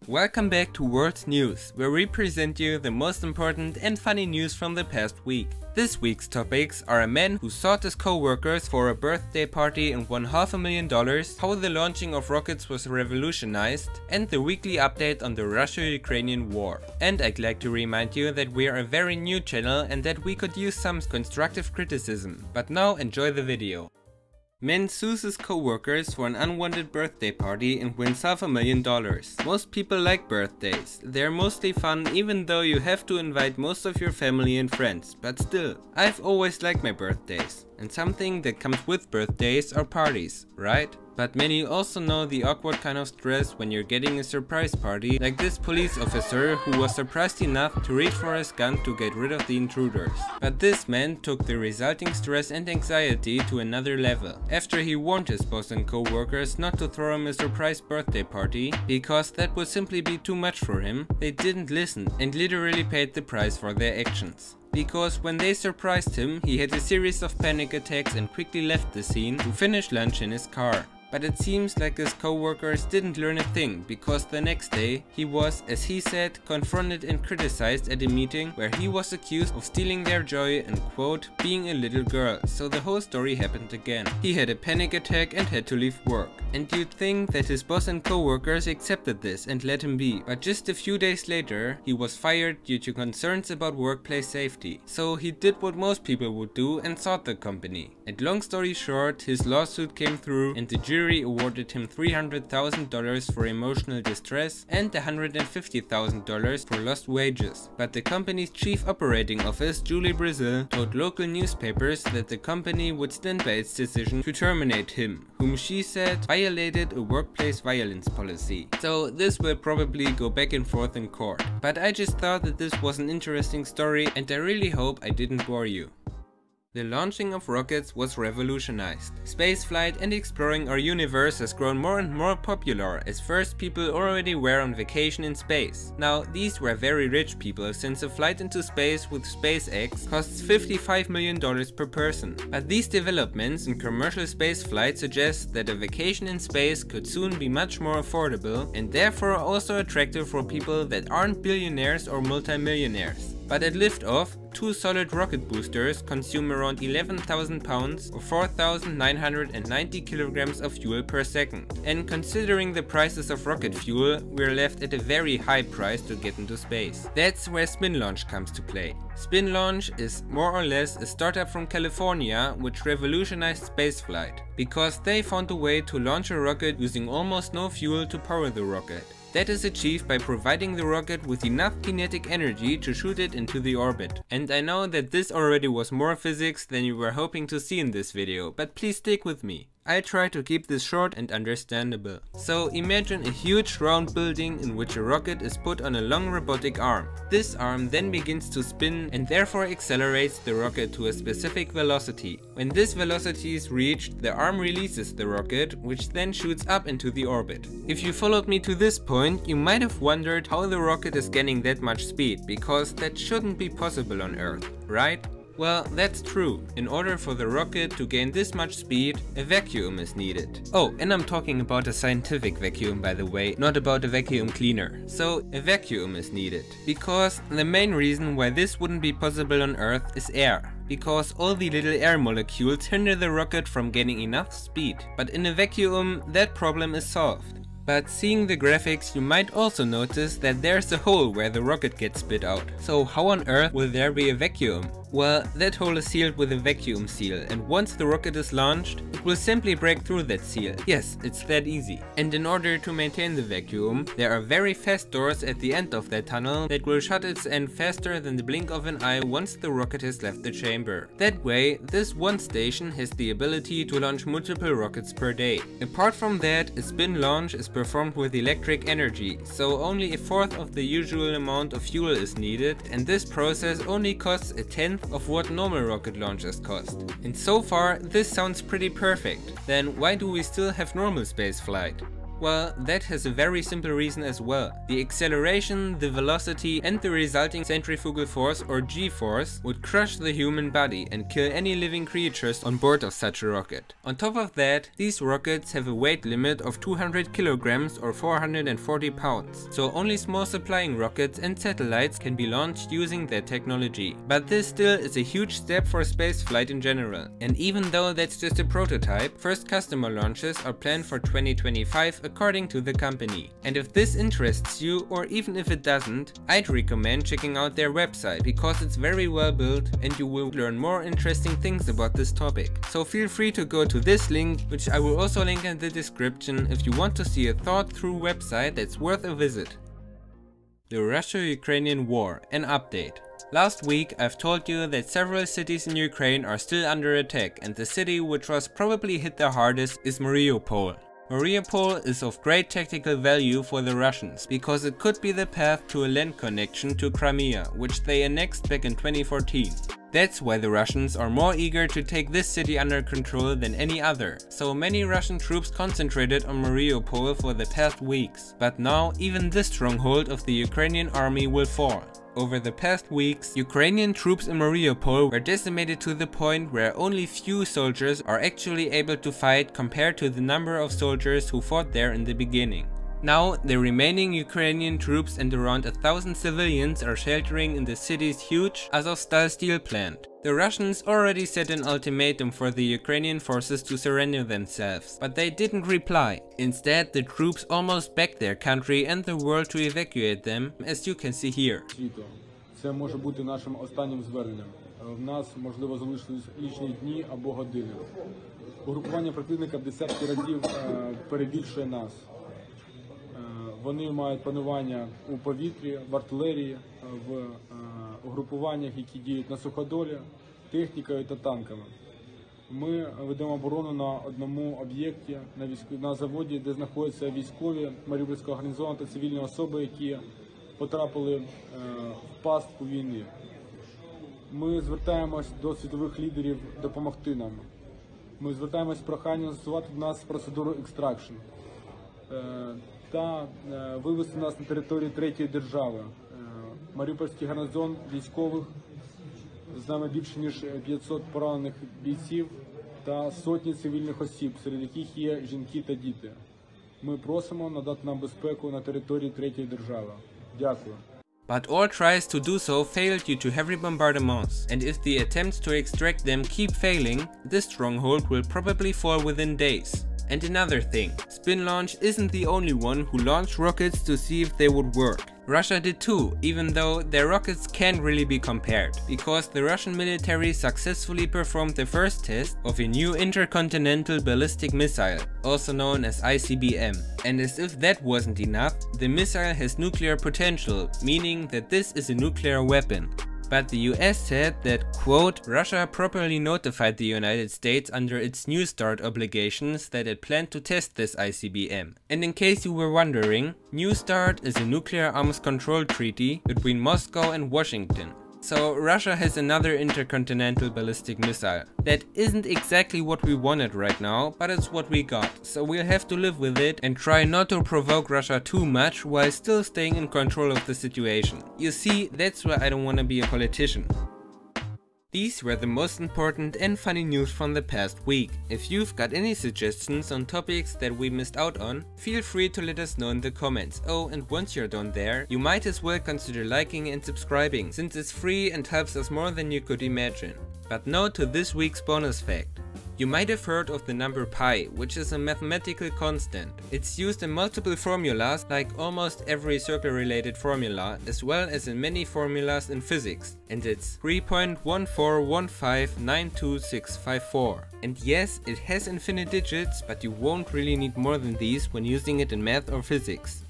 Welcome back to World News, where we present you the most important and funny news from the past week. This week's topics are a man who sought his co-workers for a birthday party and won $500,000, how the launching of rockets was revolutionized, and the weekly update on the Russo-Ukrainian war. And I'd like to remind you that we are a very new channel and that we could use some constructive criticism. But now enjoy the video. Man sues his co-workers for an unwanted birthday party and wins $500,000. Most people like birthdays. They're mostly fun even though you have to invite most of your family and friends, but still, I've always liked my birthdays. And something that comes with birthdays are parties, right? But many also know the awkward kind of stress when you're getting a surprise party, like this police officer who was surprised enough to reach for his gun to get rid of the intruders. But this man took the resulting stress and anxiety to another level. After he warned his boss and co-workers not to throw him a surprise birthday party, because that would simply be too much for him, they didn't listen and literally paid the price for their actions. Because when they surprised him, he had a series of panic attacks and quickly left the scene to finish lunch in his car. But it seems like his co-workers didn't learn a thing, because the next day he was, as he said, confronted and criticized at a meeting where he was accused of stealing their joy and quote, being a little girl, so the whole story happened again. He had a panic attack and had to leave work. And you'd think that his boss and co-workers accepted this and let him be, but just a few days later he was fired due to concerns about workplace safety. So he did what most people would do and sought the company. And long story short, his lawsuit came through and the jury awarded him $300,000 for emotional distress and $150,000 for lost wages. But the company's chief operating office, Julie Brazil, told local newspapers that the company would stand by its decision to terminate him, whom she said violated a workplace violence policy. So this will probably go back and forth in court. But I just thought that this was an interesting story and I really hope I didn't bore you. The launching of rockets was revolutionized. Spaceflight and exploring our universe has grown more and more popular, as first people already were on vacation in space. Now, these were very rich people, since a flight into space with SpaceX costs $55 million per person. But these developments in commercial spaceflight suggest that a vacation in space could soon be much more affordable and therefore also attractive for people that aren't billionaires or multimillionaires. But at liftoff, two solid rocket boosters consume around 11,000 pounds or 4,990 kilograms of fuel per second. And considering the prices of rocket fuel, we're left at a very high price to get into space. That's where Spin Launch comes to play. Spin Launch is more or less a startup from California which revolutionized spaceflight, because they found a way to launch a rocket using almost no fuel to power the rocket. That is achieved by providing the rocket with enough kinetic energy to shoot it into the orbit. And I know that this already was more physics than you were hoping to see in this video, but please stick with me. I'll try to keep this short and understandable. So imagine a huge round building in which a rocket is put on a long robotic arm. This arm then begins to spin and therefore accelerates the rocket to a specific velocity. When this velocity is reached, the arm releases the rocket, which then shoots up into the orbit. If you followed me to this point, you might have wondered how the rocket is gaining that much speed, because that shouldn't be possible on Earth, right? Well, that's true. In order for the rocket to gain this much speed, a vacuum is needed. Oh, and I'm talking about a scientific vacuum, by the way, not about a vacuum cleaner. So, a vacuum is needed. Because the main reason why this wouldn't be possible on Earth is air. Because all the little air molecules hinder the rocket from gaining enough speed. But in a vacuum, that problem is solved. But seeing the graphics, you might also notice that there's a hole where the rocket gets spit out. So how on earth will there be a vacuum? Well, that hole is sealed with a vacuum seal, and once the rocket is launched, it will simply break through that seal. Yes, it's that easy. And in order to maintain the vacuum, there are very fast doors at the end of that tunnel that will shut its end faster than the blink of an eye once the rocket has left the chamber. That way, this one station has the ability to launch multiple rockets per day. Apart from that, a spin launch is performed with electric energy, so only a fourth of the usual amount of fuel is needed, and this process only costs a tenth of what normal rocket launches cost. And so far, this sounds pretty perfect. Then why do we still have normal space flight? Well, that has a very simple reason as well. The acceleration, the velocity and the resulting centrifugal force or G-force would crush the human body and kill any living creatures on board of such a rocket. On top of that, these rockets have a weight limit of 200 kilograms or 440 pounds, so only small supplying rockets and satellites can be launched using their technology. But this still is a huge step for spaceflight in general. And even though that's just a prototype, first customer launches are planned for 2025 according to the company. And if this interests you, or even if it doesn't, I'd recommend checking out their website because it's very well built and you will learn more interesting things about this topic. So feel free to go to this link, which I will also link in the description if you want to see a thought through website that's worth a visit. The Russo-Ukrainian War, an update. Last week I've told you that several cities in Ukraine are still under attack, and the city which was probably hit the hardest is Mariupol. Mariupol is of great tactical value for the Russians because it could be the path to a land connection to Crimea, which they annexed back in 2014. That's why the Russians are more eager to take this city under control than any other. So many Russian troops concentrated on Mariupol for the past weeks. But now even this stronghold of the Ukrainian army will fall. Over the past weeks, Ukrainian troops in Mariupol were decimated to the point where only few soldiers are actually able to fight compared to the number of soldiers who fought there in the beginning. Now, the remaining Ukrainian troops and around 1,000 civilians are sheltering in the city's huge Azovstal steel plant. The Russians already set an ultimatum for the Ukrainian forces to surrender themselves, but they didn't reply. Instead, the troops almost begged their country and the world to evacuate them, as you can see here. Це може бути нашим останнім зверненням. В нас, можливо, залишились лічні дні або години. Угрупування противника в десятки разів перебільшує нас. Вони мають панування у повітрі, в артилерії, в угрупуваннях, які діють на суходолі, технікою та танками. Ми ведемо оборону на одному об'єкті, на заводі, де знаходяться військові Маріупольського гарнізону та цивільні особи, які потрапили в пастку війни. Ми звертаємось до світових лідерів допомогти нам. Ми звертаємось з проханням застосувати в нас процедуру екстракшн та вивести нас на територію третьої держави. Маріупольський гарнізон військових, з нами більше ніж 500 поранених бійців та сотні цивільних осіб, серед яких є жінки та діти. Ми просимо надати нам безпеку на території третьої держави. Дякую. But all tries to do so failed due to heavy bombardments, and if the attempts to extract them keep failing, this stronghold will probably fall within days. And another thing, Spin Launch isn't the only one who launched rockets to see if they would work. Russia did too, even though their rockets can't really be compared, because the Russian military successfully performed the first test of a new intercontinental ballistic missile, also known as ICBM. And as if that wasn't enough, the missile has nuclear potential, meaning that this is a nuclear weapon. But the US said that, quote, Russia properly notified the United States under its New START obligations that it planned to test this ICBM. And in case you were wondering, New START is a nuclear arms control treaty between Moscow and Washington. So Russia has another intercontinental ballistic missile. That isn't exactly what we wanted right now, but it's what we got. So we'll have to live with it and try not to provoke Russia too much while still staying in control of the situation. You see, that's why I don't want to be a politician. These were the most important and funny news from the past week. If you've got any suggestions on topics that we missed out on, feel free to let us know in the comments. Oh, and once you're done there, you might as well consider liking and subscribing, since it's free and helps us more than you could imagine. But now to this week's bonus fact. You might have heard of the number pi, which is a mathematical constant. It's used in multiple formulas, like almost every circle-related formula, as well as in many formulas in physics. And it's 3.141592654. And yes, it has infinite digits, but you won't really need more than these when using it in math or physics.